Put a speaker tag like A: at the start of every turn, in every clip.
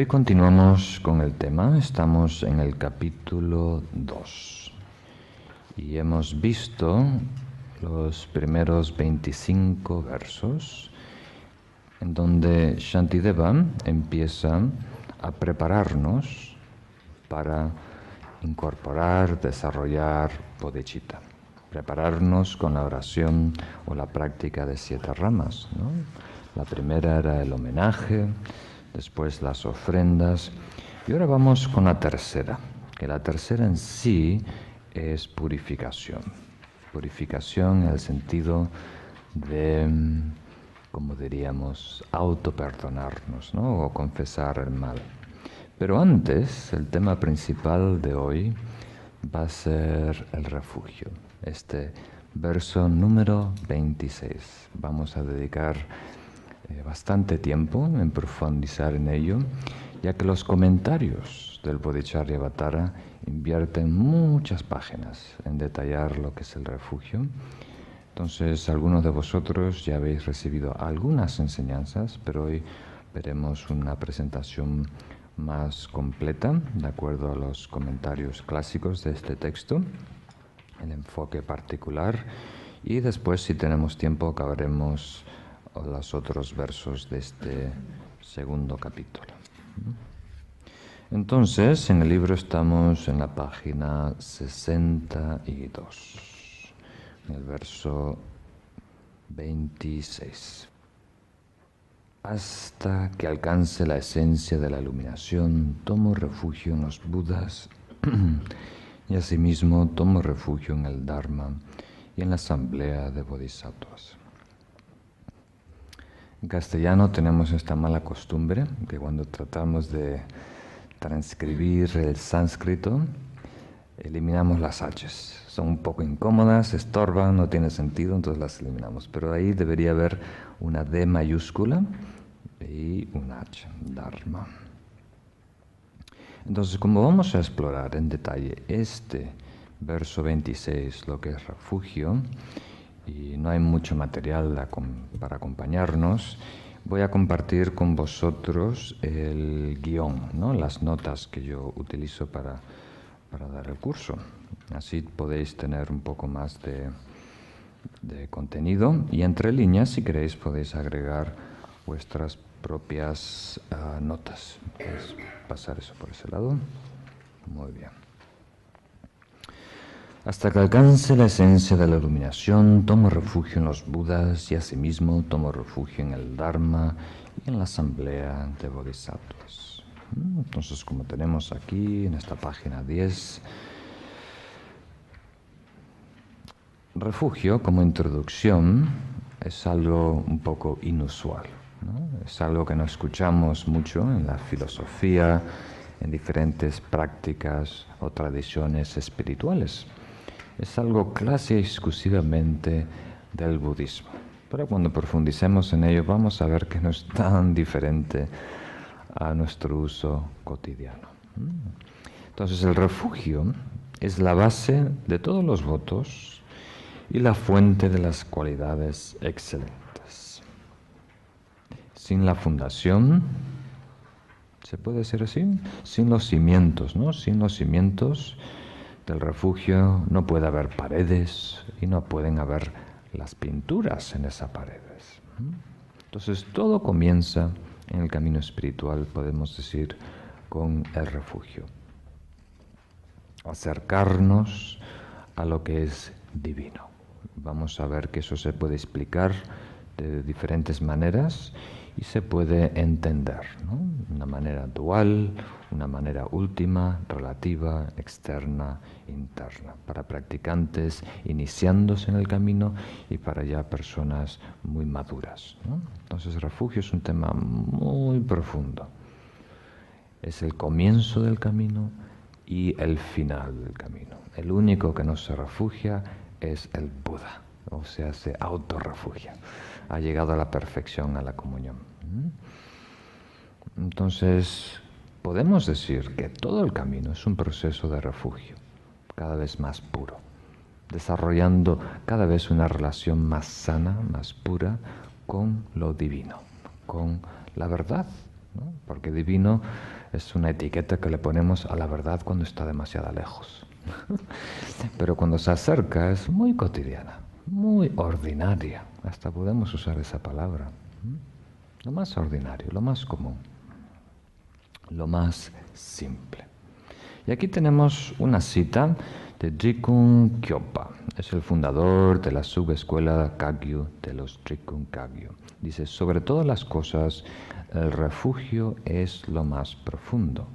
A: continuamos con el tema. Estamos en el capítulo 2 y hemos visto los primeros 25 versos en donde Shantideva empieza a prepararnos para incorporar, desarrollar bodhicitta, prepararnos con la oración o la práctica de 7 ramas, ¿no? La primera era el homenaje, después las ofrendas, y ahora vamos con la tercera, que la tercera en sí es purificación. Purificación en el sentido de, como diríamos, autoperdonarnos, ¿no? O confesar el mal. Pero antes, el tema principal de hoy va a ser el refugio. Este verso número 26. Vamos a dedicar bastante tiempo en profundizar en ello, ya que los comentarios del Bodhicharyavatara invierten muchas páginas en detallar lo que es el refugio. Entonces, algunos de vosotros ya habéis recibido algunas enseñanzas, pero hoy veremos una presentación más completa, de acuerdo a los comentarios clásicos de este texto, el enfoque particular, y después, si tenemos tiempo, acabaremos los otros versos de este segundo capítulo. Entonces, en el libro estamos en la página 62, en el verso 26. Hasta que alcance la esencia de la iluminación, tomo refugio en los Budas y asimismo tomo refugio en el Dharma y en la asamblea de Bodhisattvas. En castellano tenemos esta mala costumbre que cuando tratamos de transcribir el sánscrito, eliminamos las H's. Son un poco incómodas, estorban, no tiene sentido, entonces las eliminamos. Pero ahí debería haber una D mayúscula y un H, Dharma. Entonces, como vamos a explorar en detalle este verso 26, lo que es refugio, y no hay mucho material para acompañarnos, voy a compartir con vosotros el guión, ¿no? Las notas que yo utilizo para dar el curso. Así podéis tener un poco más de contenido, y entre líneas, si queréis, podéis agregar vuestras propias notas. ¿Puedes pasar eso por ese lado? Muy bien. Hasta que alcance la esencia de la iluminación, tomo refugio en los Budas y asimismo tomo refugio en el Dharma y en la asamblea de Bodhisattvas. Entonces, como tenemos aquí en esta página 10, refugio como introducción es algo un poco inusual, ¿no? Es algo que no escuchamos mucho en la filosofía, en diferentes prácticas o tradiciones espirituales. Es algo casi exclusivamente del budismo. Pero cuando profundicemos en ello vamos a ver que no es tan diferente a nuestro uso cotidiano. Entonces el refugio es la base de todos los votos y la fuente de las cualidades excelentes. Sin la fundación, ¿se puede decir así? Sin los cimientos, ¿no? Sin los cimientos del refugio no puede haber paredes y no pueden haber las pinturas en esas paredes. Entonces todo comienza en el camino espiritual, podemos decir, con el refugio. Acercarnos a lo que es divino. Vamos a ver que eso se puede explicar de diferentes maneras y se puede entender, ¿no? Una manera dual, una manera última, relativa, externa, interna, para practicantes iniciándose en el camino y para ya personas muy maduras, ¿no? Entonces, refugio es un tema muy profundo. Es el comienzo del camino y el final del camino. El único que no se refugia es el Buda, o sea, se autorrefugia. Ha llegado a la perfección, a la comunión. Entonces, podemos decir que todo el camino es un proceso de refugio, cada vez más puro, desarrollando cada vez una relación más sana, más pura con lo divino, con la verdad, ¿no? Porque divino es una etiqueta que le ponemos a la verdad cuando está demasiado lejos. Pero cuando se acerca es muy cotidiana, muy ordinaria. Hasta podemos usar esa palabra. Lo más ordinario, lo más común, lo más simple. Y aquí tenemos una cita de Drikung Kyopa. Es el fundador de la subescuela Kagyu de los Drikung Kagyu. Dice, sobre todas las cosas, el refugio es lo más profundo,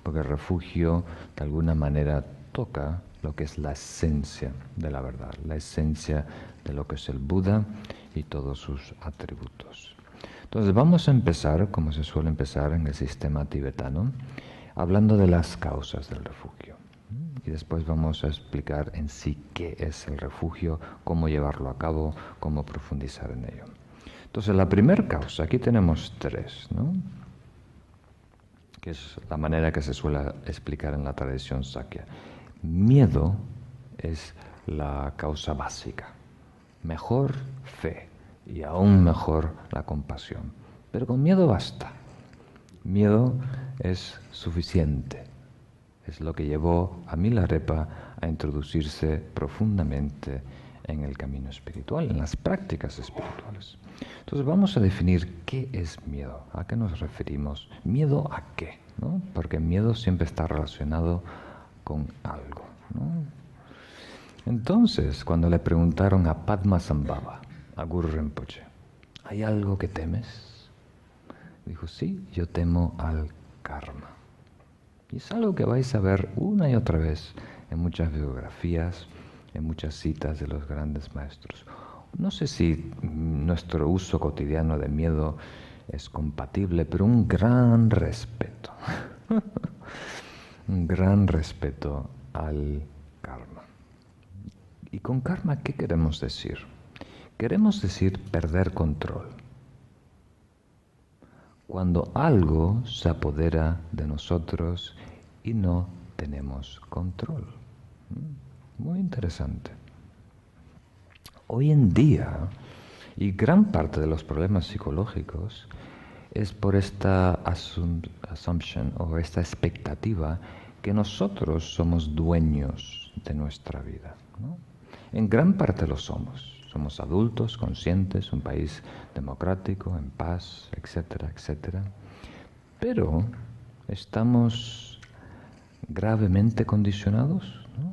A: porque el refugio de alguna manera toca lo que es la esencia de la verdad, la esencia de lo que es el Buda y todos sus atributos. Entonces vamos a empezar, como se suele empezar en el sistema tibetano, hablando de las causas del refugio. Y después vamos a explicar en sí qué es el refugio, cómo llevarlo a cabo, cómo profundizar en ello. Entonces la primera causa, aquí tenemos tres, ¿no? Que es la manera que se suele explicar en la tradición Sakya. Miedo es la causa básica. Mejor fe y aún mejor la compasión. Pero con miedo basta. Miedo es suficiente. Es lo que llevó a Milarepa a introducirse profundamente en el camino espiritual, en las prácticas espirituales. Entonces vamos a definir qué es miedo, a qué nos referimos, miedo a qué, ¿no? Porque miedo siempre está relacionado con algo, ¿no? Entonces, cuando le preguntaron a Padmasambhava, a Guru Rinpoche, ¿hay algo que temes? Dijo, sí, yo temo al karma. Y es algo que vais a ver una y otra vez en muchas biografías, en muchas citas de los grandes maestros. No sé si nuestro uso cotidiano de miedo es compatible, pero un gran respeto, un gran respeto al karma. ¿Y con karma qué queremos decir? Queremos decir perder control. Cuando algo se apodera de nosotros y no tenemos control. Muy interesante. Hoy en día, y gran parte de los problemas psicológicos es por esta assumption o esta expectativa que nosotros somos dueños de nuestra vida, ¿no? En gran parte lo somos. Somos adultos, conscientes, un país democrático, en paz, etcétera, etcétera. Pero estamos gravemente condicionados, ¿no?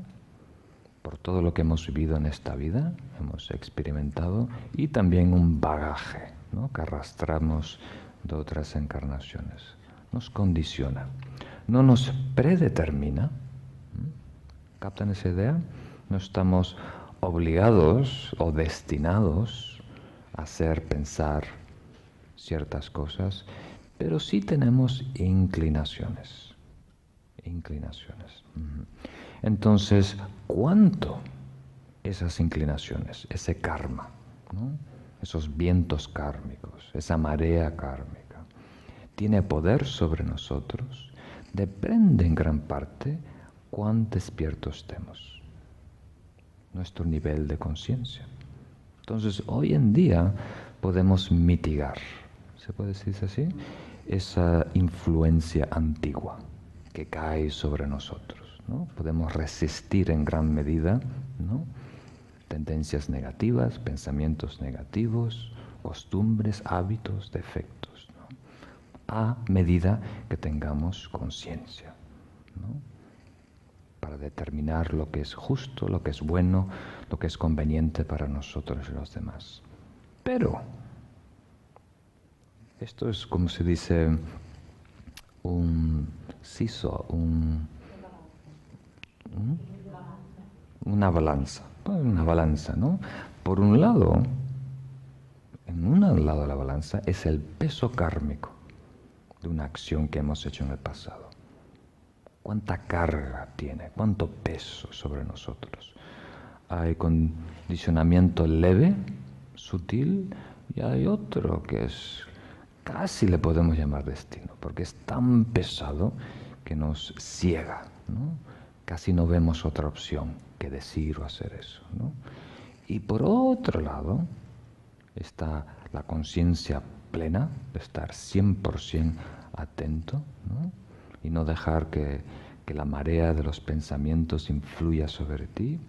A: Por todo lo que hemos vivido en esta vida, hemos experimentado, y también un bagaje, ¿no? Que arrastramos de otras encarnaciones. Nos condiciona, no nos predetermina. ¿Captan esa idea? No estamos obligados o destinados a hacer, pensar ciertas cosas, pero sí tenemos inclinaciones. Inclinaciones. Entonces, ¿cuánto esas inclinaciones, ese karma, ¿no? Esos vientos kármicos, esa marea kármica, tiene poder sobre nosotros? Depende en gran parte cuán despiertos estemos, nuestro nivel de conciencia. Entonces, hoy en día podemos mitigar, ¿se puede decir así? Esa influencia antigua que cae sobre nosotros, ¿no? Podemos resistir en gran medida, ¿no? Tendencias negativas, pensamientos negativos, costumbres, hábitos, defectos, ¿no? A medida que tengamos conciencia, ¿no? Para determinar lo que es justo, lo que es bueno, lo que es conveniente para nosotros y los demás. Pero esto es, como se dice, un siso, una balanza, ¿no? Por un lado, en un lado de la balanza es el peso kármico de una acción que hemos hecho en el pasado. ¿Cuánta carga tiene? ¿Cuánto peso sobre nosotros? Hay condicionamiento leve, sutil, y hay otro que es, casi le podemos llamar destino, porque es tan pesado que nos ciega, ¿no? Casi no vemos otra opción que decir o hacer eso, ¿no? Y por otro lado está la conciencia plena de estar 100% atento, ¿no? y no dejar que la marea de los pensamientos influya sobre ti.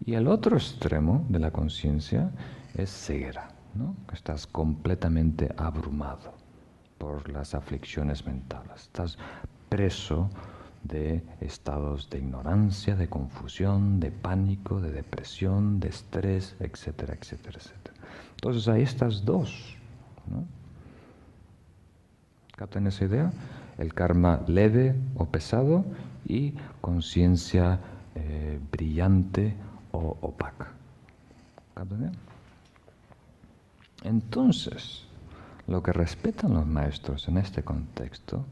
A: Y el otro extremo de la conciencia es ceguera, ¿no? Estás completamente abrumado por las aflicciones mentales. Estás preso de estados de ignorancia, de confusión, de pánico, de depresión, de estrés, etcétera, etcétera, etcétera. Entonces hay estas dos, ¿no? ¿Captan esa idea? El karma leve o pesado y conciencia brillante o opaca. ¿Captan? Entonces, lo que respetan los maestros en este contexto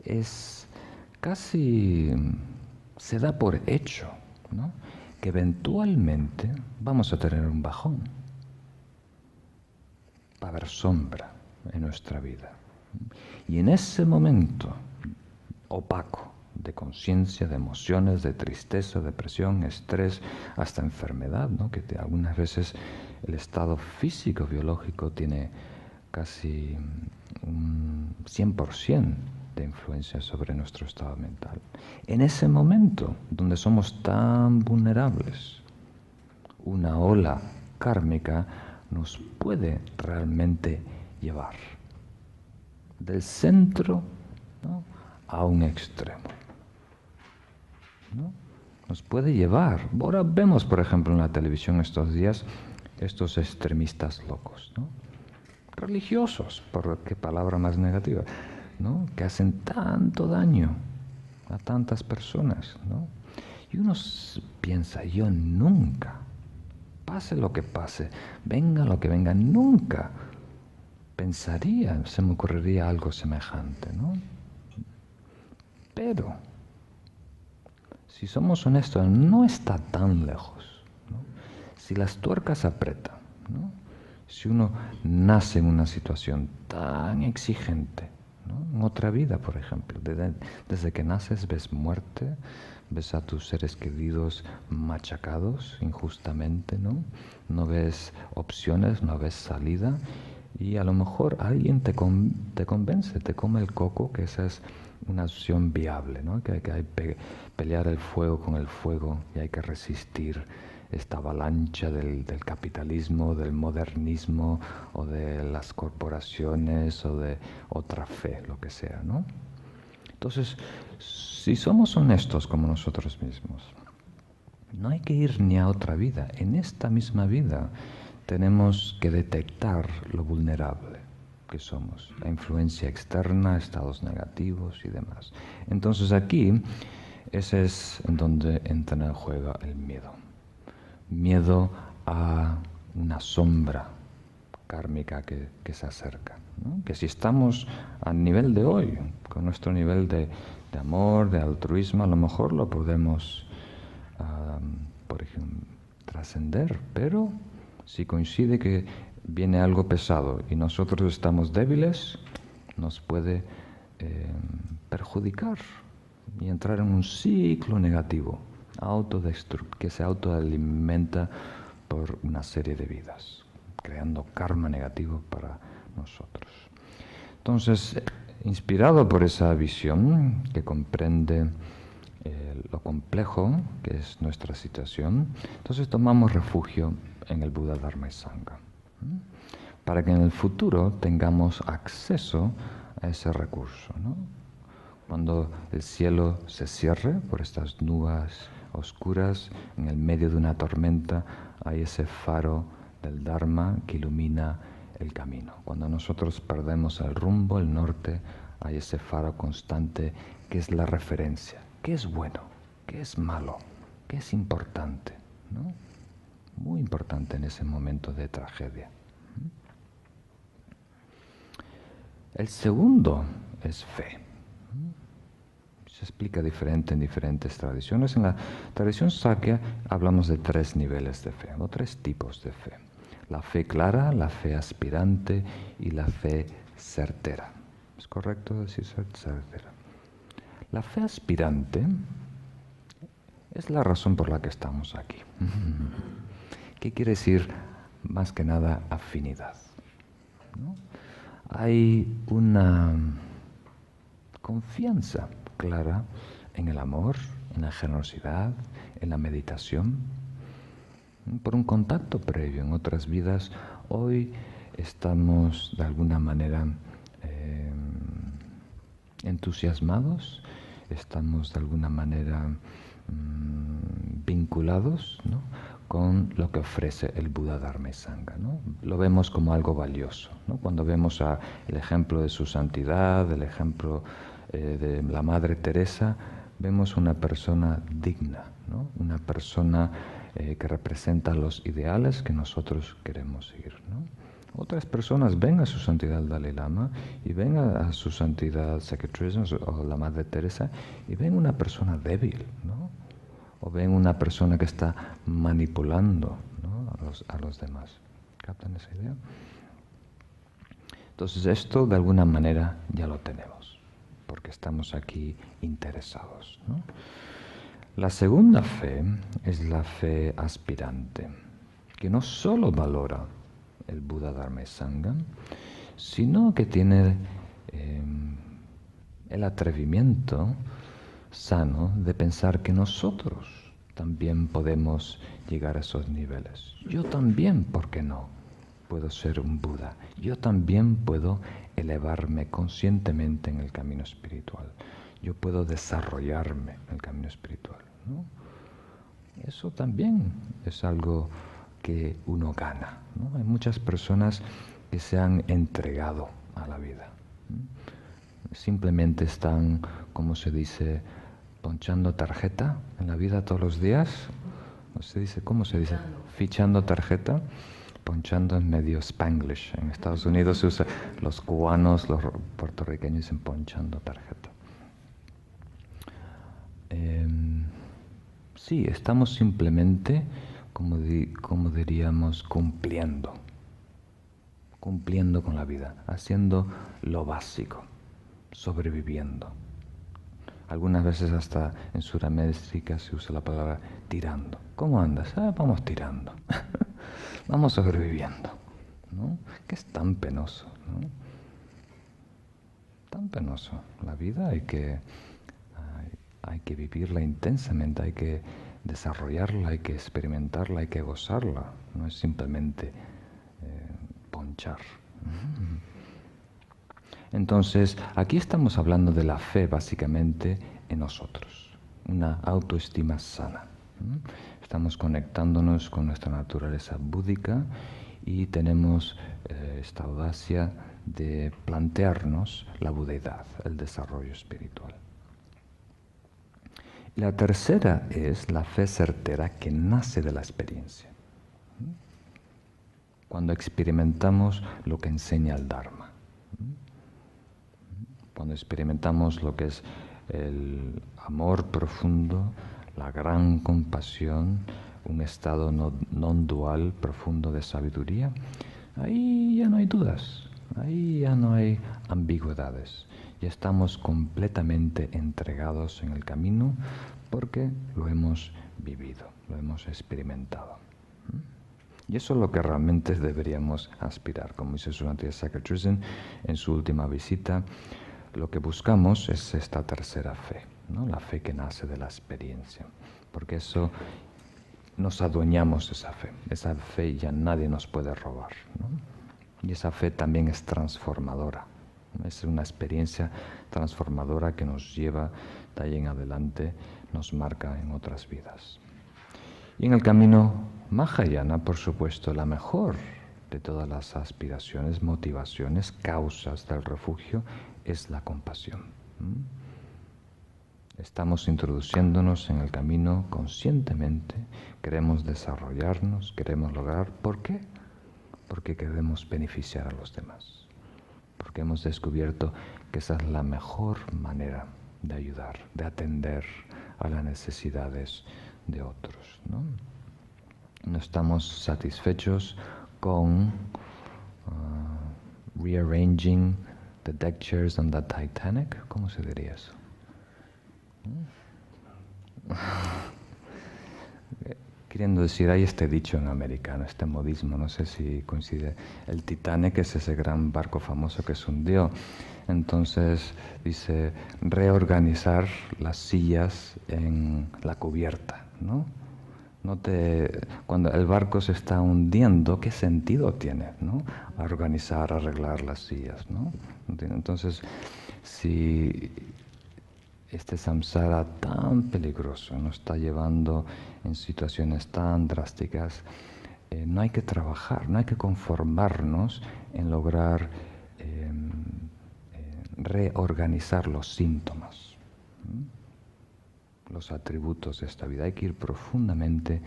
A: es casi, se da por hecho, ¿no?, que eventualmente vamos a tener un bajón. Va a haber sombra en nuestra vida. Y en ese momento opaco de conciencia, de emociones, de tristeza, depresión, estrés, hasta enfermedad, ¿no?, que algunas veces el estado físico, biológico tiene casi un 100% de influencia sobre nuestro estado mental. En ese momento donde somos tan vulnerables, una ola kármica nos puede realmente llevar del centro, ¿no?, a un extremo, ¿no? Nos puede llevar. Ahora vemos, por ejemplo, en la televisión estos días estos extremistas locos, ¿no?, religiosos, por qué palabra más negativa, ¿no?, que hacen tanto daño a tantas personas, ¿no? Y uno piensa, yo nunca, pase lo que pase, venga lo que venga, nunca pensaría, se me ocurriría algo semejante, ¿no? Pero, si somos honestos, no está tan lejos, ¿no? Si las tuercas apretan, ¿no?, si uno nace en una situación tan exigente, ¿no?, en otra vida, por ejemplo, desde que naces ves muerte, ves a tus seres queridos machacados injustamente, ¿no? No ves opciones, no ves salida, y a lo mejor alguien te convence, te come el coco, que esa es una opción viable, ¿no?, que hay que pelear el fuego con el fuego y hay que resistir esta avalancha del capitalismo, del modernismo o de las corporaciones o de otra fe, lo que sea, ¿no? Entonces, si somos honestos como nosotros mismos, no hay que ir ni a otra vida. En esta misma vida tenemos que detectar lo vulnerable que somos, la influencia externa, estados negativos y demás. Entonces aquí, ese es en donde entra en juego el miedo. Miedo a una sombra kármica que se acerca, ¿no? Que si estamos al nivel de hoy, con nuestro nivel de amor, de altruismo, a lo mejor lo podemos, por ejemplo, trascender, pero si coincide que viene algo pesado y nosotros estamos débiles, nos puede perjudicar y entrar en un ciclo negativo, que se autoalimenta por una serie de vidas, creando karma negativo para nosotros. Entonces, inspirado por esa visión que comprende lo complejo que es nuestra situación, entonces tomamos refugio en el Buda, Dharma y Sangha, para que en el futuro tengamos acceso a ese recurso, ¿no? Cuando el cielo se cierre por estas nubes oscuras, en el medio de una tormenta, hay ese faro del Dharma que ilumina el camino. Cuando nosotros perdemos el rumbo, el norte, hay ese faro constante que es la referencia. ¿Qué es bueno? ¿Qué es malo? ¿Qué es importante? ¿No? Muy importante en ese momento de tragedia. El segundo es fe. Se explica diferente en diferentes tradiciones. En la tradición Sakya hablamos de 3 niveles de fe, o 3 tipos de fe. La fe clara, la fe aspirante y la fe certera. ¿Es correcto decir certera? La fe aspirante es la razón por la que estamos aquí. ¿Qué quiere decir? Más que nada afinidad, ¿no? Hay una confianza clara en el amor, en la generosidad, en la meditación, por un contacto previo en otras vidas. Hoy estamos de alguna manera entusiasmados, estamos de alguna manera vinculados, ¿no?, con lo que ofrece el Buda Dharma y Sangha, ¿no? Lo vemos como algo valioso, ¿no? Cuando vemos el ejemplo de su santidad, el ejemplo de la Madre Teresa, vemos una persona digna, ¿no? Una persona que representa los ideales que nosotros queremos seguir, ¿no? Otras personas ven a su santidad el Dalai Lama y ven a su santidad Sacred Treasures o la Madre Teresa y ven una persona débil, ¿no? O ven una persona que está manipulando, ¿no?, a los demás. ¿Captan esa idea? Entonces esto de alguna manera ya lo tenemos, porque estamos aquí interesados, ¿no? La segunda fe es la fe aspirante, que no solo valora el Buda Dharma y Sangha, sino que tiene el atrevimiento sano de pensar que nosotros también podemos llegar a esos niveles. Yo también, ¿por qué no?, puedo ser un Buda. Yo también puedo elevarme conscientemente en el camino espiritual. Yo puedo desarrollarme en el camino espiritual, ¿no? Eso también es algo que uno gana, ¿no? Hay muchas personas que se han entregado a la vida, ¿no? Simplemente están, como se dice, ponchando tarjeta en la vida todos los días. ¿Cómo se dice? Fichando tarjeta. Ponchando en medio Spanglish. En Estados Unidos se usa, los cubanos, los puertorriqueños dicen ponchando tarjeta. Sí, estamos simplemente, como diríamos, cumpliendo con la vida, haciendo lo básico, sobreviviendo. Algunas veces hasta en Sudamérica se usa la palabra tirando. ¿Cómo andas? Vamos tirando. Vamos sobreviviendo, ¿no? Que es tan penoso, ¿no? Tan penoso. La vida hay que vivirla intensamente, hay que desarrollarla, hay que experimentarla, hay que gozarla. No es simplemente ponchar. Entonces, aquí estamos hablando de la fe básicamente en nosotros, una autoestima sana. Estamos conectándonos con nuestra naturaleza búdica y tenemos esta audacia de plantearnos la budeidad, el desarrollo espiritual. Y la tercera es la fe certera que nace de la experiencia. Cuando experimentamos lo que enseña el Dharma. Cuando experimentamos lo que es el amor profundo, la gran compasión, un estado non dual profundo de sabiduría, ahí ya no hay dudas, ahí ya no hay ambigüedades. Ya estamos completamente entregados en el camino porque lo hemos vivido, lo hemos experimentado. Y eso es lo que realmente deberíamos aspirar. Como dice su santidad Sacred Treasures en su última visita, lo que buscamos es esta tercera fe, ¿no? La fe que nace de la experiencia, porque eso nos adueñamos de esa fe ya nadie nos puede robar, ¿no? Y esa fe también es transformadora, ¿no? Es una experiencia transformadora que nos lleva de ahí en adelante, nos marca en otras vidas. Y en el camino Mahayana, por supuesto, la mejor de todas las aspiraciones, motivaciones, causas del refugio es la compasión. Estamos introduciéndonos en el camino conscientemente, queremos desarrollarnos, queremos lograr. ¿Por qué? Porque queremos beneficiar a los demás, porque hemos descubierto que esa es la mejor manera de ayudar, de atender a las necesidades de otros, ¿no? No estamos satisfechos con rearranging the deck chairs on the Titanic. ¿Cómo se diría queriendo decir, hay este dicho en americano, este modismo, no sé si coincide. El Titanic es ese gran barco famoso que se hundió. Entonces dice, reorganizar las sillas en la cubierta, ¿no? Cuando el barco se está hundiendo, ¿qué sentido tiene, ¿no? Organizar, arreglar las sillas, ¿no? Entonces, si este samsara tan peligroso nos está llevando en situaciones tan drásticas, no hay que trabajar, no hay que conformarnos en lograr reorganizar los síntomas, los atributos de esta vida. Hay que ir profundamente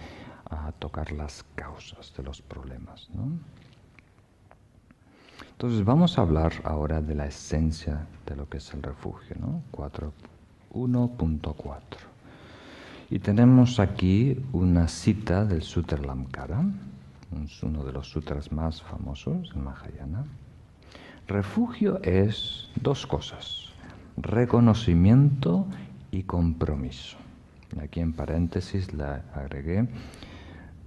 A: a tocar las causas de los problemas, ¿no? Entonces vamos a hablar ahora de la esencia de lo que es el refugio, ¿no? 1.4. Y tenemos aquí una cita del Sutta Lamkara, uno de los sutras más famosos en Mahayana. Refugio es dos cosas: reconocimiento y compromiso. Y aquí en paréntesis le agregué,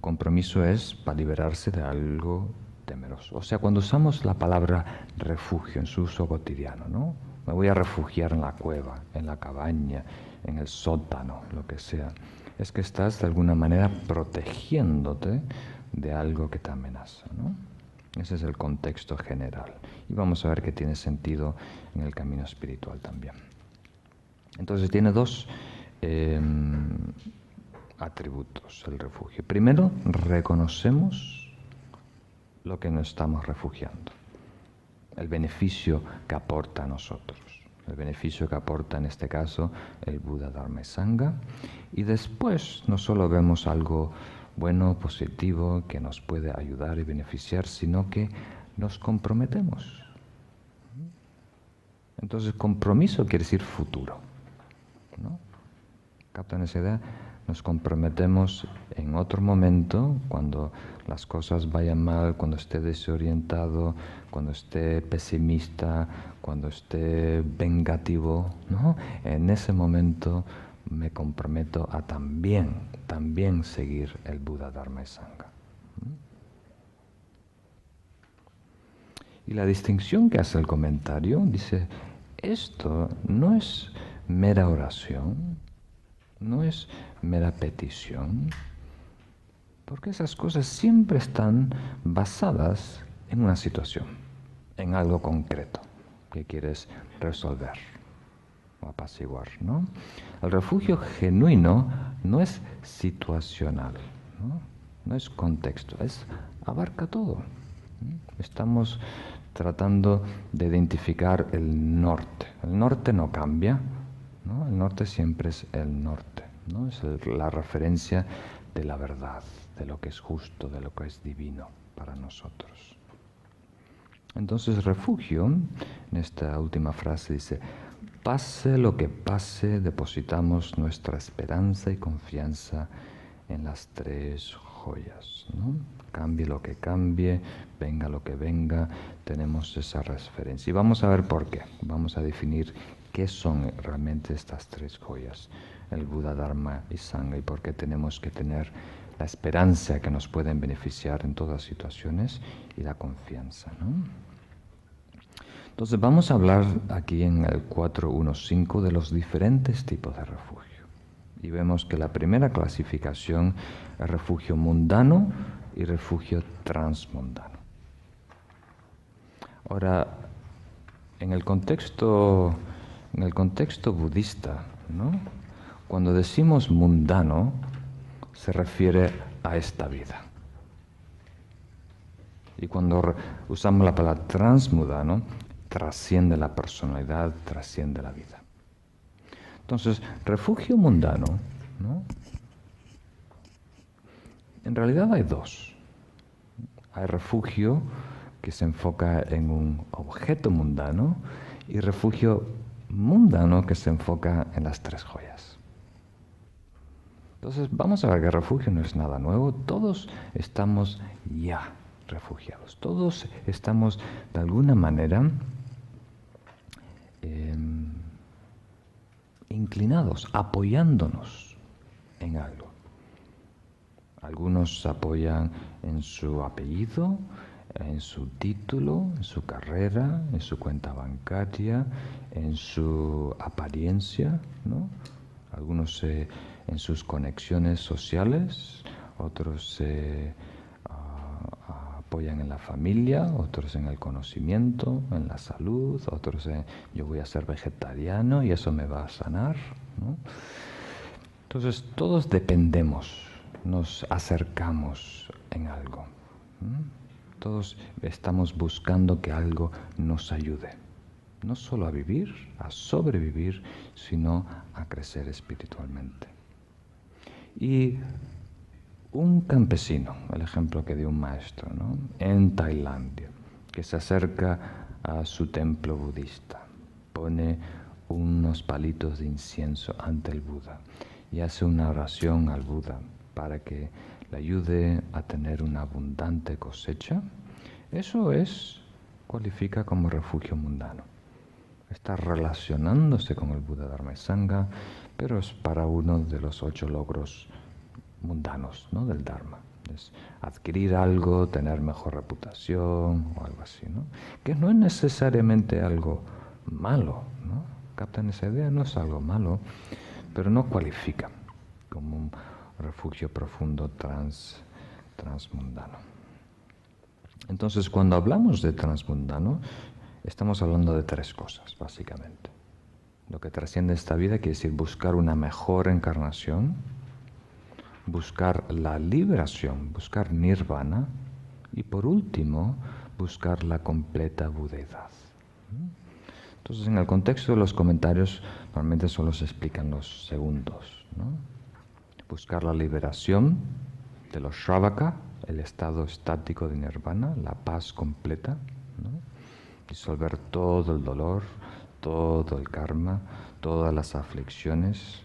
A: compromiso es para liberarse de algo temeroso. O sea, cuando usamos la palabra refugio en su uso cotidiano, ¿no? Me voy a refugiar en la cueva, en la cabaña, en el sótano, lo que sea. Es que estás de alguna manera protegiéndote de algo que te amenaza, ¿no? Ese es el contexto general. Y vamos a ver que tiene sentido en el camino espiritual también. Entonces tiene dos atributos el refugio. Primero, reconocemos lo que nos estamos refugiando, el beneficio que aporta a nosotros, el beneficio que aporta en este caso el Buda, Dharma y Sangha. Y después no solo vemos algo bueno, positivo, que nos puede ayudar y beneficiar, sino que nos comprometemos. Entonces, compromiso quiere decir futuro, ¿no? ¿Captan esa idea? Nos comprometemos en otro momento, cuando las cosas vayan mal, cuando esté desorientado, cuando esté pesimista, cuando esté vengativo, ¿no? En ese momento me comprometo a también seguir el Buda, Dharma y Sangha. Y la distinción que hace el comentario dice, esto no es mera oración, no es mera petición, porque esas cosas siempre están basadas en una situación, en algo concreto que quieres resolver o apaciguar, ¿no? El refugio genuino no es situacional, ¿no? No es contexto, abarca todo. Estamos tratando de identificar el norte. El norte no cambia, ¿no? El norte siempre es el norte, ¿no? Es la referencia de la verdad, de lo que es justo, de lo que es divino para nosotros. Entonces, refugio, en esta última frase dice, pase lo que pase, depositamos nuestra esperanza y confianza en las tres joyas, ¿no? Cambie lo que cambie, venga lo que venga, tenemos esa referencia. Y vamos a ver por qué. Vamos a definir qué son realmente estas tres joyas, el Buda, Dharma y Sangha, y por qué tenemos que tener la esperanza que nos pueden beneficiar en todas situaciones y la confianza, ¿no? Entonces vamos a hablar aquí en el 4.1.5 de los diferentes tipos de refugio. Y vemos que la primera clasificación es refugio mundano y refugio transmundano. Ahora, en el contexto budista, ¿no? Cuando decimos mundano, se refiere a esta vida. Y cuando usamos la palabra transmundano, trasciende la personalidad, trasciende la vida. Entonces, refugio mundano, ¿no? En realidad hay dos. Hay refugio que se enfoca en un objeto mundano y refugio mundano que se enfoca en las tres joyas. Entonces, vamos a ver que refugio no es nada nuevo. Todos estamos ya refugiados. Todos estamos de alguna manera inclinados, apoyándonos en algo. Algunos se apoyan en su apellido, en su título, en su carrera, en su cuenta bancaria, en su apariencia, ¿no? Algunos en sus conexiones sociales, otros se apoyan en la familia, otros en el conocimiento, en la salud, otros en yo voy a ser vegetariano y eso me va a sanar, ¿no? Entonces todos dependemos, nos acercamos en algo. Todos estamos buscando que algo nos ayude, no solo a vivir, a sobrevivir, sino a crecer espiritualmente. Y un campesino, el ejemplo que dio un maestro, ¿no? En Tailandia, que se acerca a su templo budista, pone unos palitos de incienso ante el Buda y hace una oración al Buda para que le ayude a tener una abundante cosecha. Eso cualifica como refugio mundano. Está relacionándose con el Buda Dharma y Sangha, pero es para uno de los 8 logros mundanos, ¿no? Del Dharma. Es adquirir algo, tener mejor reputación o algo así, ¿no? Que no es necesariamente algo malo, ¿no? ¿Captan esa idea? No es algo malo, pero no cualifica como un refugio profundo transmundano. Entonces, cuando hablamos de transmundano, estamos hablando de 3 cosas, básicamente. Lo que trasciende esta vida quiere decir buscar una mejor encarnación, buscar la liberación, buscar nirvana y por último, buscar la completa budeidad. Entonces, en el contexto de los comentarios, normalmente solo se explican los segundos, ¿no? Buscar la liberación de los Shravaka, el estado estático de nirvana, la paz completa, ¿no? Disolver todo el dolor, todo el karma, todas las aflicciones.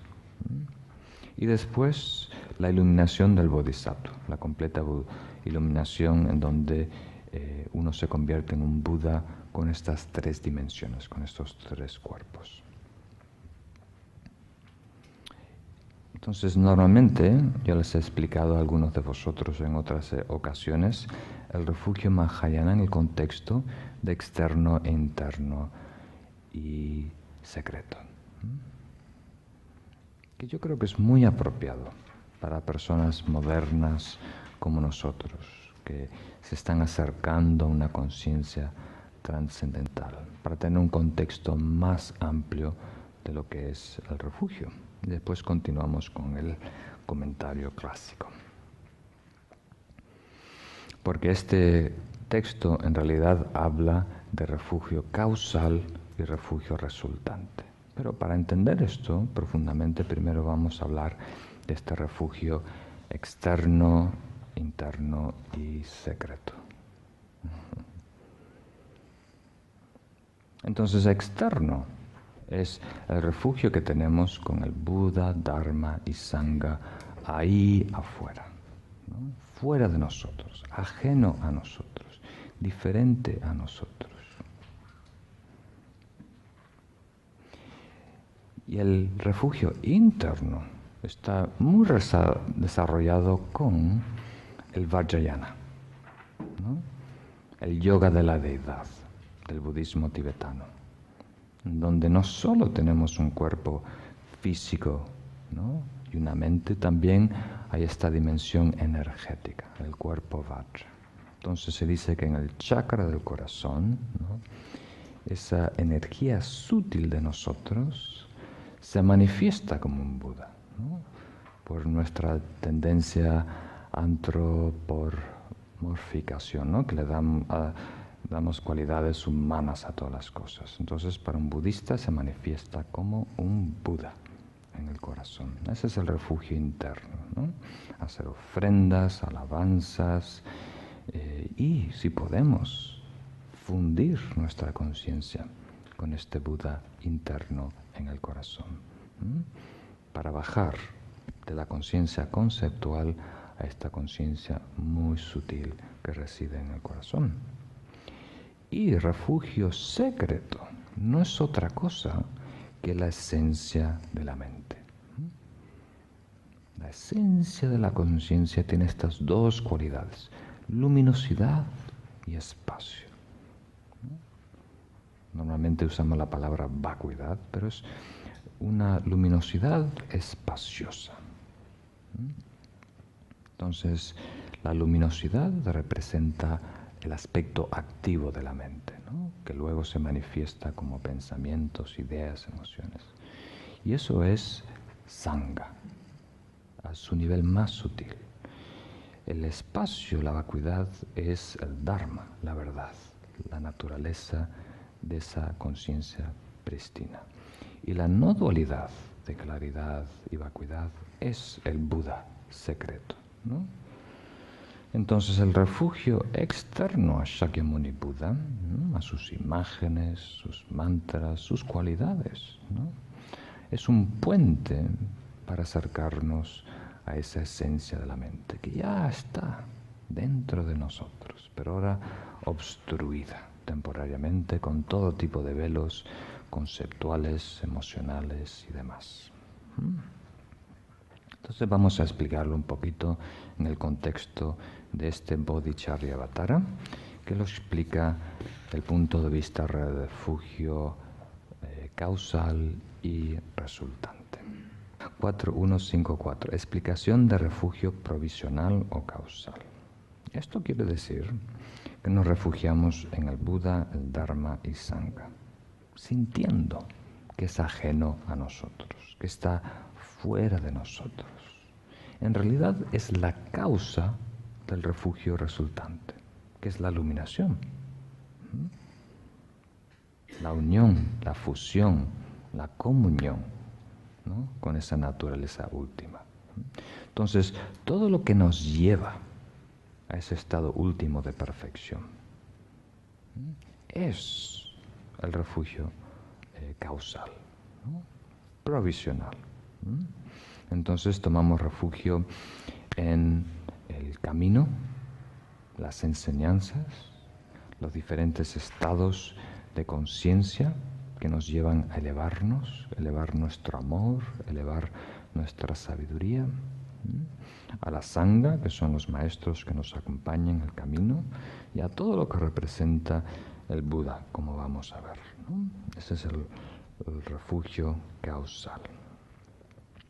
A: Y después la iluminación del Bodhisattva, la completa iluminación en donde uno se convierte en un Buda con estas 3 dimensiones, con estos 3 cuerpos. Entonces, normalmente, yo les he explicado a algunos de vosotros en otras ocasiones, el refugio Mahayana en el contexto de externo e interno y secreto, que yo creo que es muy apropiado para personas modernas como nosotros, que se están acercando a una conciencia trascendental, para tener un contexto más amplio de lo que es el refugio. Y después continuamos con el comentario clásico. Porque este texto en realidad habla de refugio causal y refugio resultante. Pero para entender esto profundamente, primero vamos a hablar de este refugio externo, interno y secreto. Entonces, externo es el refugio que tenemos con el Buda, Dharma y Sangha ahí afuera, ¿no? Fuera de nosotros, ajeno a nosotros, diferente a nosotros. Y el refugio interno está muy desarrollado con el Vajrayana, ¿no? El yoga de la deidad del budismo tibetano, donde no solo tenemos un cuerpo físico, ¿no? Y una mente, también hay esta dimensión energética, el cuerpo Vajra. Entonces se dice que en el chakra del corazón, ¿no? Esa energía sutil de nosotros se manifiesta como un Buda, ¿no? Por nuestra tendencia antropomorficación, ¿no? Que le damos cualidades humanas a todas las cosas. Entonces, para un budista se manifiesta como un Buda en el corazón. Ese es el refugio interno, ¿no? Hacer ofrendas, alabanzas y, si podemos, fundir nuestra conciencia con este Buda interno en el corazón, para bajar de la conciencia conceptual a esta conciencia muy sutil que reside en el corazón. Y refugio secreto no es otra cosa que la esencia de la mente. La esencia de la conciencia tiene estas dos cualidades, luminosidad y espacio. Normalmente usamos la palabra vacuidad, pero es una luminosidad espaciosa. Entonces, la luminosidad representa el aspecto activo de la mente, ¿no? Que luego se manifiesta como pensamientos, ideas, emociones. Y eso es Sangha, a su nivel más sutil. El espacio, la vacuidad, es el Dharma, la verdad, la naturaleza de esa conciencia prístina. Y la no dualidad de claridad y vacuidad es el Buda secreto, ¿no? Entonces el refugio externo a Shakyamuni Buda, ¿no? A sus imágenes, sus mantras, sus cualidades, ¿no? Es un puente para acercarnos a esa esencia de la mente que ya está dentro de nosotros, pero ahora obstruida temporariamente con todo tipo de velos conceptuales, emocionales y demás. Entonces vamos a explicarlo un poquito en el contexto de este Bodhicharyavatara, que lo explica desde el punto de vista de refugio causal y resultante. 4154. Explicación de refugio provisional o causal. Esto quiere decir que nos refugiamos en el Buda, el Dharma y Sangha, sintiendo que es ajeno a nosotros, que está fuera de nosotros. En realidad es la causa del refugio resultante, que es la iluminación, la unión, la fusión, la comunión, ¿no? Con esa naturaleza última. Entonces, todo lo que nos lleva a ese estado último de perfección es el refugio causal, ¿no? Provisional. Entonces tomamos refugio en el camino, las enseñanzas, los diferentes estados de conciencia que nos llevan a elevarnos, elevar nuestro amor, elevar nuestra sabiduría, a la Sangha, que son los maestros que nos acompañan en el camino, y a todo lo que representa el Buda, como vamos a ver, ¿no? Ese es el refugio causal.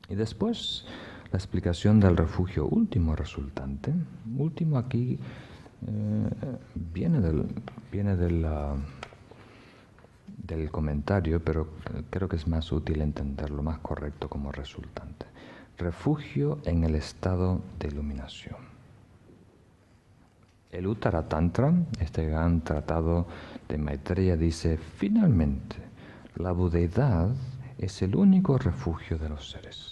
A: Y después la explicación del refugio último resultante. Último aquí viene del comentario, pero creo que es más útil entenderlo, más correcto como resultante. Refugio en el estado de iluminación. El Uttara Tantra, este gran tratado de Maitreya, dice: finalmente, la budeidad es el único refugio de los seres.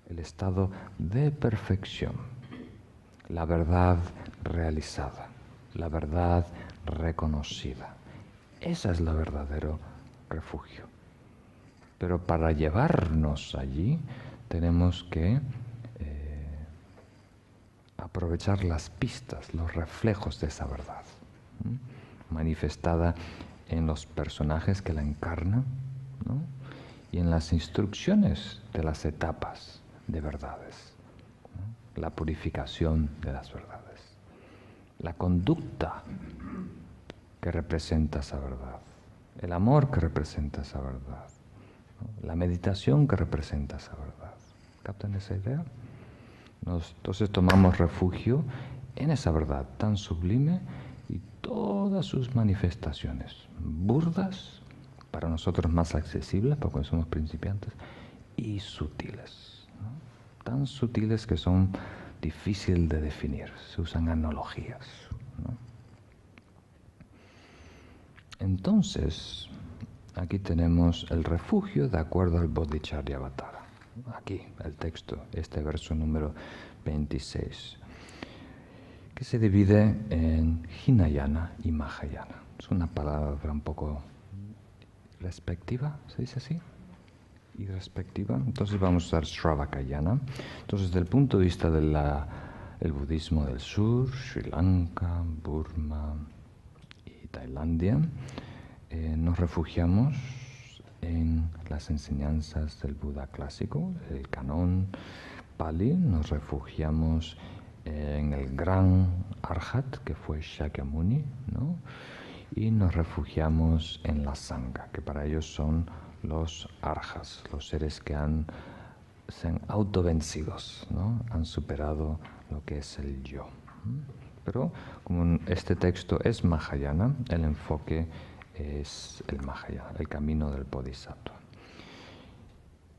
A: El estado de perfección, la verdad realizada, la verdad reconocida. Ese es el verdadero refugio. Pero para llevarnos allí tenemos que aprovechar las pistas, los reflejos de esa verdad, manifestada en los personajes que la encarnan, ¿no? Y en las instrucciones de las etapas de verdades, ¿no? La purificación de las verdades, la conducta que representa esa verdad, el amor que representa esa verdad, ¿no? La meditación que representa esa verdad. ¿Captan esa idea? Entonces tomamos refugio en esa verdad tan sublime y todas sus manifestaciones, burdas, para nosotros más accesibles, porque somos principiantes, y sutiles, ¿no? Tan sutiles que son difíciles de definir, se usan analogías, ¿no? Entonces, aquí tenemos el refugio de acuerdo al Bodhicharyavatara. Aquí el texto, este verso número 26, que se divide en Hinayana y Mahayana. Es una palabra un poco respectiva, ¿se dice así? Irrespectiva. Entonces vamos a usar Shravakayana. Entonces, desde el punto de vista del budismo del sur, Sri Lanka, Burma y Tailandia, nos refugiamos en las enseñanzas del Buda clásico, el Canon Pali. Nos refugiamos en el gran Arhat, que fue Shakyamuni, ¿no? Y nos refugiamos en la Sangha, que para ellos son los arhas, los seres que se han autovencidos, ¿no? Han superado lo que es el yo. Pero como este texto es Mahayana, el enfoque es el Mahayana, el camino del Bodhisattva.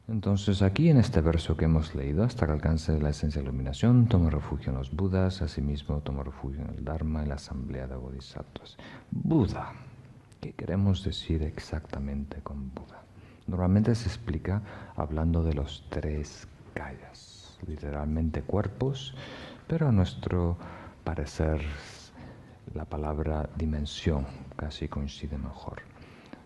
A: Entonces aquí en este verso que hemos leído, hasta que alcance la esencia de la iluminación, tomo refugio en los Budas, asimismo tomo refugio en el Dharma y la asamblea de Bodhisattvas. Buda, ¿qué queremos decir exactamente con Buda? Normalmente se explica hablando de los tres kayas, literalmente cuerpos, pero a nuestro parecer la palabra dimensión casi coincide mejor.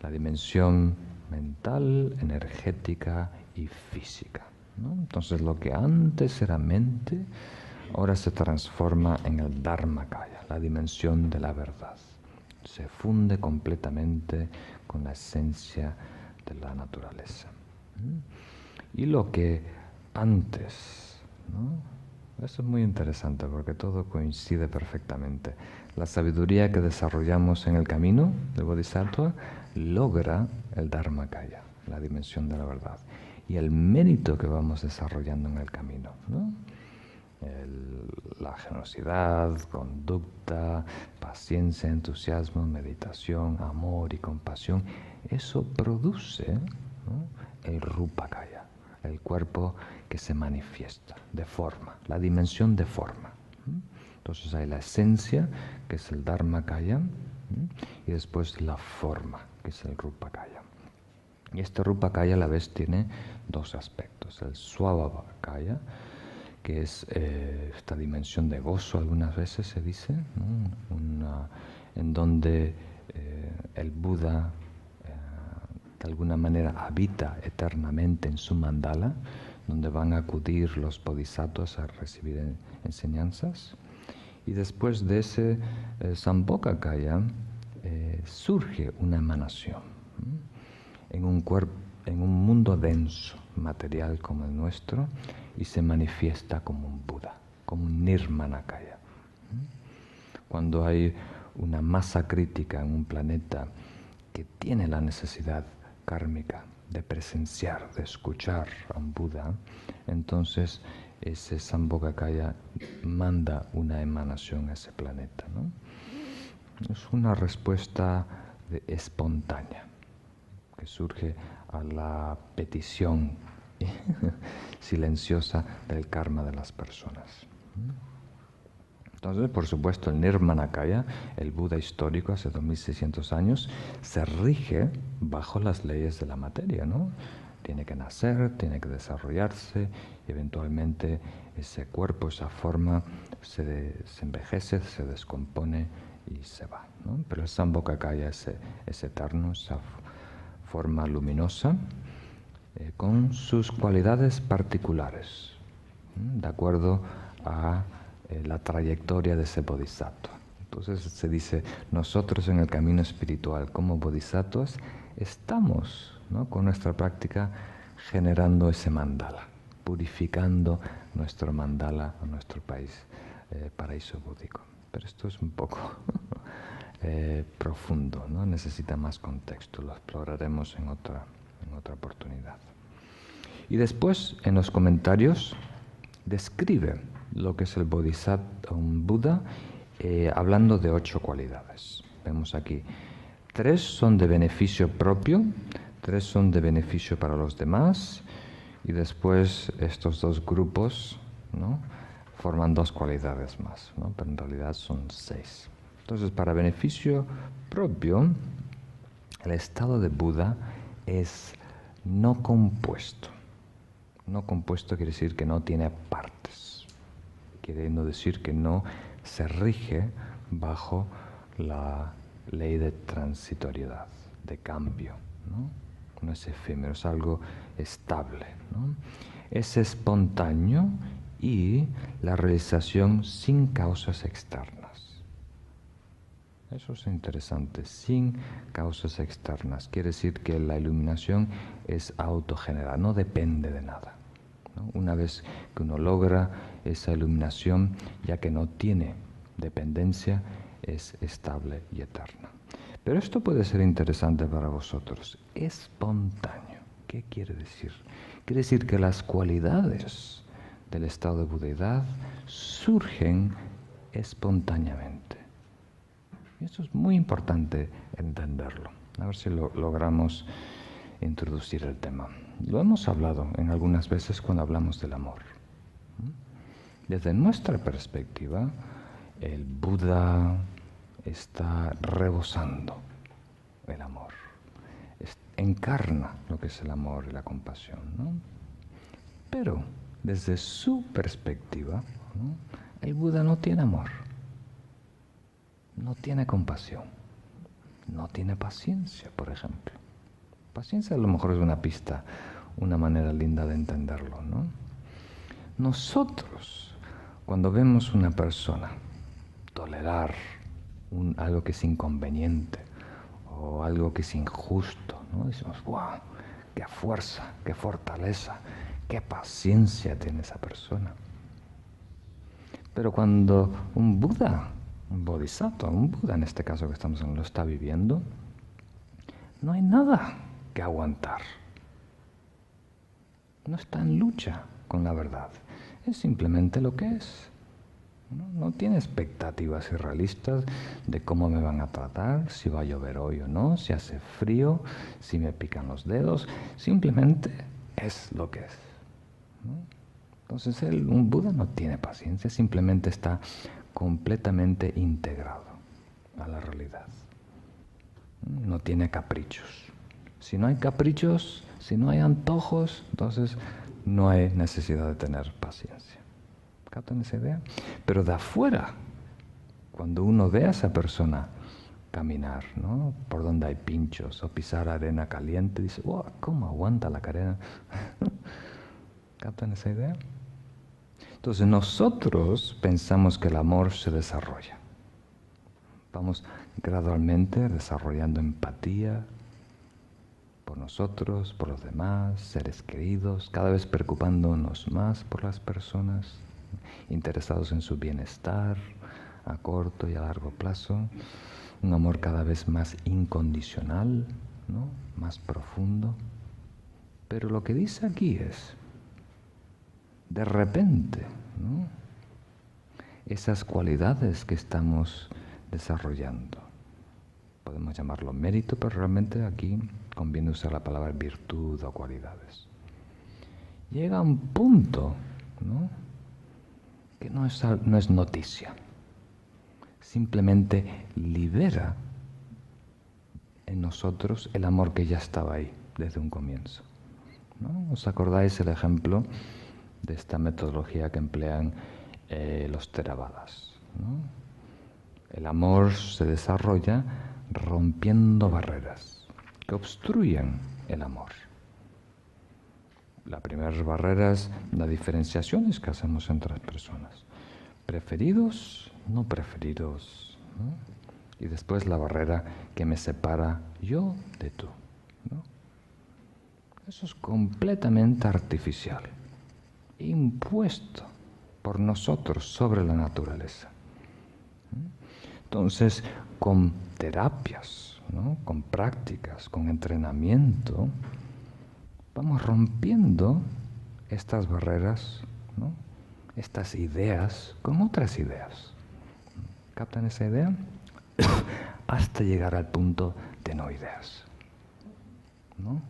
A: La dimensión mental, energética y física, ¿no? Entonces lo que antes era mente, ahora se transforma en el Dharmakaya, la dimensión de la verdad. Se funde completamente con la esencia de la naturaleza. Y lo que antes, ¿no? Eso es muy interesante porque todo coincide perfectamente. La sabiduría que desarrollamos en el camino del Bodhisattva logra el Dharmakaya, la dimensión de la verdad. Y el mérito que vamos desarrollando en el camino, ¿no? La generosidad, conducta, paciencia, entusiasmo, meditación, amor y compasión, eso produce, ¿no?, el Rupakaya, el cuerpo que se manifiesta de forma, la dimensión de forma. Entonces hay la esencia, que es el Dharmakaya, y después la forma, que es el Rupakaya. Y este Rupakaya a la vez tiene dos aspectos, el Swabhavakaya, que es esta dimensión de gozo, algunas veces se dice, ¿no? En donde el Buda de alguna manera habita eternamente en su mandala, donde van a acudir los bodhisattvas a recibir enseñanzas. Y después de ese Sambhogakaya surge una emanación en un mundo denso, material como el nuestro, y se manifiesta como un Buda, como un Nirmanakaya. Cuando hay una masa crítica en un planeta que tiene la necesidad kármica de presenciar, de escuchar a un Buda, entonces ese Sambhogakaya manda una emanación a ese planeta, ¿no? Es una respuesta espontánea que surge a la petición silenciosa del karma de las personas. Entonces, por supuesto, el Nirmanakaya, el Buda histórico hace 2600 años, se rige bajo las leyes de la materia, ¿no? Tiene que nacer, tiene que desarrollarse, y eventualmente ese cuerpo, esa forma, se envejece, se descompone y se va, ¿no? Pero el Sambhogakaya es eterno, esa forma luminosa, con sus cualidades particulares, de acuerdo a la trayectoria de ese bodhisattva. Entonces se dice, nosotros en el camino espiritual como bodhisattvas estamos, ¿no?, con nuestra práctica generando ese mandala, purificando nuestro mandala a nuestro paraíso búdico. Pero esto es un poco profundo, ¿no? Necesita más contexto, lo exploraremos en otra oportunidad. Y después, en los comentarios, describe lo que es el Bodhisattva, un Buda, hablando de 8 cualidades. Vemos aquí, 3 son de beneficio propio, 3 son de beneficio para los demás, y después estos 2 grupos, ¿no?, forman 2 cualidades más, ¿no?, pero en realidad son 6. Entonces, para beneficio propio, el estado de Buda es no compuesto. No compuesto quiere decir que no tiene partes, queriendo decir que no se rige bajo la ley de transitoriedad, de cambio, ¿no? No es efímero, es algo estable, ¿no? Es espontáneo y la realización sin causas externas. Eso es interesante, sin causas externas. Quiere decir que la iluminación es autogenerada, no depende de nada, ¿no? Una vez que uno logra esa iluminación, ya que no tiene dependencia, es estable y eterna. Pero esto puede ser interesante para vosotros. Espontáneo. ¿Qué quiere decir? Quiere decir que las cualidades del estado de budeidad surgen espontáneamente. Y esto es muy importante entenderlo. A ver si logramos introducir el tema. Lo hemos hablado en algunas veces cuando hablamos del amor. Desde nuestra perspectiva, el Buda está rebosando el amor. Encarna lo que es el amor y la compasión, ¿no? Pero desde su perspectiva, ¿no?, el Buda no tiene amor, no tiene compasión, no tiene paciencia, por ejemplo. Paciencia a lo mejor es una pista, una manera linda de entenderlo, ¿no? Nosotros, cuando vemos una persona tolerar algo que es inconveniente o algo que es injusto, ¿no?, decimos, ¡wow! ¡Qué fuerza, qué fortaleza, qué paciencia tiene esa persona! Pero cuando un Buda, un Bodhisattva, un Buda en este caso que estamos hablando, lo está viviendo, no hay nada que aguantar. No está en lucha con la verdad. Es simplemente lo que es. No tiene expectativas irrealistas de cómo me van a tratar, si va a llover hoy o no, si hace frío, si me pican los dedos. Simplemente es lo que es, ¿no? Entonces un Buda no tiene paciencia, simplemente está completamente integrado a la realidad. No tiene caprichos. Si no hay caprichos, si no hay antojos, entonces no hay necesidad de tener paciencia. ¿Captan esa idea? Pero de afuera, cuando uno ve a esa persona caminar, ¿no?, por donde hay pinchos o pisar arena caliente, dice, wow, ¿cómo aguanta la cadena? ¿Captan esa idea? Entonces nosotros pensamos que el amor se desarrolla. Vamos gradualmente desarrollando empatía por nosotros, por los demás, seres queridos, cada vez preocupándonos más por las personas, interesados en su bienestar a corto y a largo plazo, un amor cada vez más incondicional, ¿no?, más profundo. Pero lo que dice aquí es, de repente, ¿no?, esas cualidades que estamos desarrollando, podemos llamarlo mérito, pero realmente aquí conviene usar la palabra virtud o cualidades. Llega a un punto, ¿no?, que no es noticia, simplemente libera en nosotros el amor que ya estaba ahí desde un comienzo, ¿no? ¿Os acordáis el ejemplo de esta metodología que emplean los Theravadas, ¿no? El amor se desarrolla rompiendo barreras que obstruyen el amor. La primera barrera es las diferenciaciones que hacemos entre las personas. Preferidos, no preferidos, ¿no? Y después la barrera que me separa yo de tú, ¿no? Eso es completamente artificial, impuesto por nosotros sobre la naturaleza. Entonces, con terapias, ¿no?, con prácticas, con entrenamiento, vamos rompiendo estas barreras, ¿no?, estas ideas con otras ideas. ¿Captan esa idea? Hasta llegar al punto de no ideas, ¿no?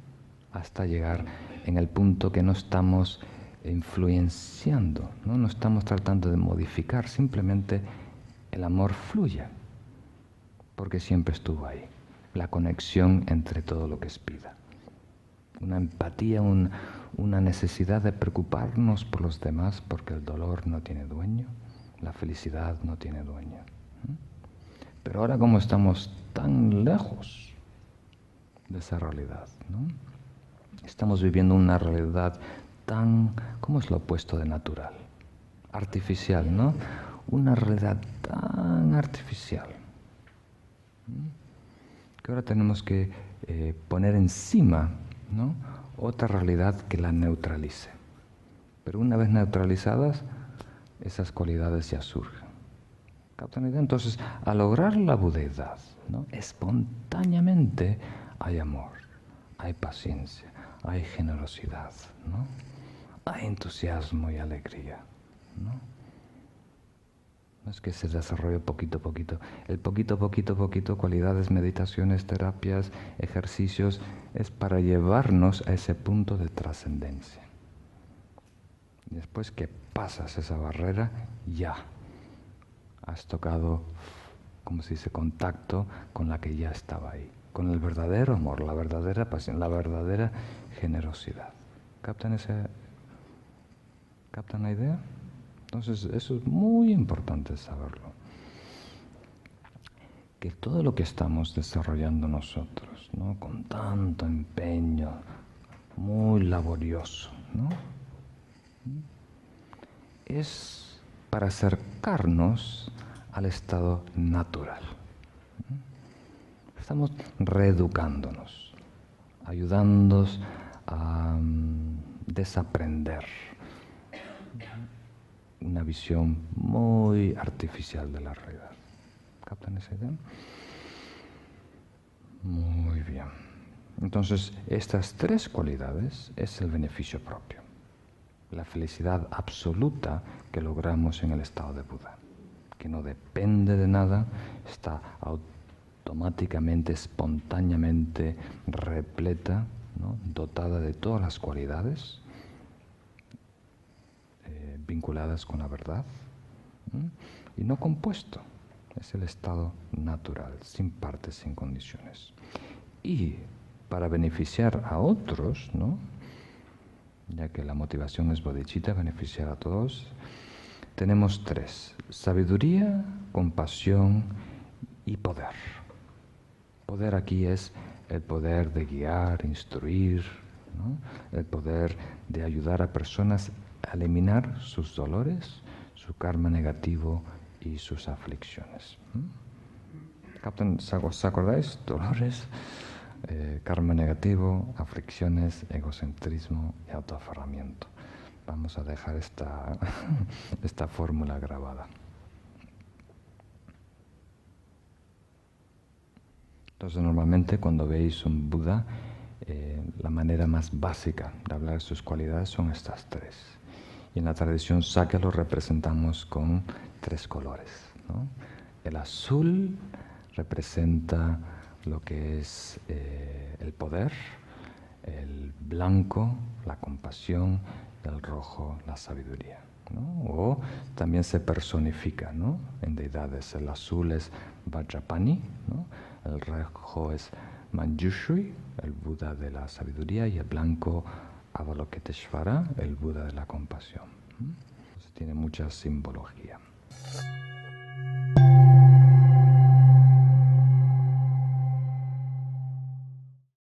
A: Hasta llegar en el punto que no estamos influenciando, ¿no? No estamos tratando de modificar, simplemente el amor fluye, porque siempre estuvo ahí, la conexión entre todo lo que es vida. Una empatía, una necesidad de preocuparnos por los demás, porque el dolor no tiene dueño, la felicidad no tiene dueño. Pero ahora, como estamos tan lejos de esa realidad, ¿no?, estamos viviendo una realidad tan, ¿cómo es lo opuesto de natural? Artificial, ¿no? Una realidad tan artificial, Que ahora tenemos que poner encima, ¿no?, otra realidad que la neutralice. Pero una vez neutralizadas, esas cualidades ya surgen. ¿Captan la idea? Entonces, al lograr la budeidad, ¿no?, espontáneamente hay amor, hay paciencia, hay generosidad, ¿no?, hay entusiasmo y alegría, ¿no? No es que se desarrolle poquito a poquito. El poquito, cualidades, meditaciones, terapias, ejercicios, es para llevarnos a ese punto de trascendencia. Y después que pasas esa barrera, ya has tocado, como se dice, contacto con la que ya estaba ahí. Con el verdadero amor, la verdadera pasión, la verdadera generosidad. ¿Captan la idea? Entonces, eso es muy importante saberlo. Que todo lo que estamos desarrollando nosotros, ¿no?, con tanto empeño, muy laborioso, ¿no?, es para acercarnos al estado natural. Estamos reeducándonos, ayudándonos a desaprender una visión muy artificial de la realidad. ¿Captan esa idea? Muy bien. Entonces, estas tres cualidades es el beneficio propio. La felicidad absoluta que logramos en el estado de Buda, que no depende de nada, está automáticamente, espontáneamente repleta, ¿no?, dotada de todas las cualidades vinculadas con la verdad, ¿no?, y no compuesto. Es el estado natural, sin partes, sin condiciones. Y para beneficiar a otros, ¿no?, ya que la motivación es bodhicitta, beneficiar a todos, tenemos tres: sabiduría, compasión y poder. Poder aquí es el poder de guiar, instruir, ¿no?, el poder de ayudar a personas a eliminar sus dolores, su karma negativo y sus aflicciones. ¿Captan? ¿Os acordáis? Dolores, karma negativo, aflicciones, egocentrismo y autoaferramiento. Vamos a dejar esta fórmula grabada. Entonces, normalmente cuando veis un Buda, la manera más básica de hablar de sus cualidades son estas tres. Y en la tradición Sakya lo representamos con tres colores, ¿no? El azul representa lo que es el poder, el blanco, la compasión, y el rojo, la sabiduría, ¿no? O también se personifica, ¿no?, en deidades. El azul es Vajrapani, ¿no?, el rojo es Manjushri, el Buda de la sabiduría, y el blanco Avalokiteshvara, el Buda de la compasión. Entonces tiene mucha simbología.